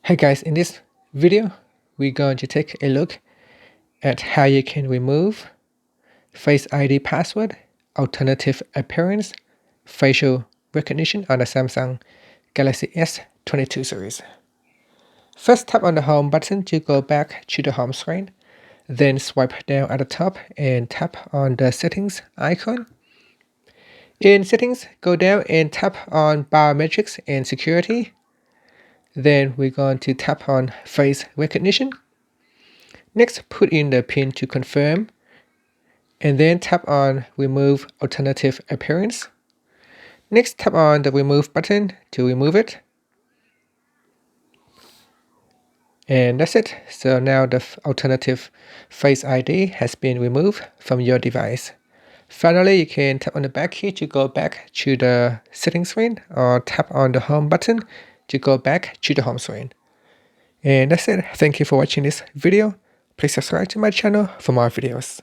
Hey guys, in this video, we're going to take a look at how you can remove Face ID password, alternative appearance, facial recognition on the Samsung Galaxy S22 series. First, tap on the home button to go back to the home screen. Then swipe down at the top and tap on the settings icon. In settings, go down and tap on biometrics and security. Then we're going to tap on face recognition. Next, put in the PIN to confirm, and then tap on remove alternative appearance. Next, tap on the remove button to remove it. And that's it. So now the alternative Face ID has been removed from your device. Finally, you can tap on the back key to go back to the settings screen, or tap on the home button to go back to the home screen. And that's it. Thank you for watching this video. Please subscribe to my channel for more videos.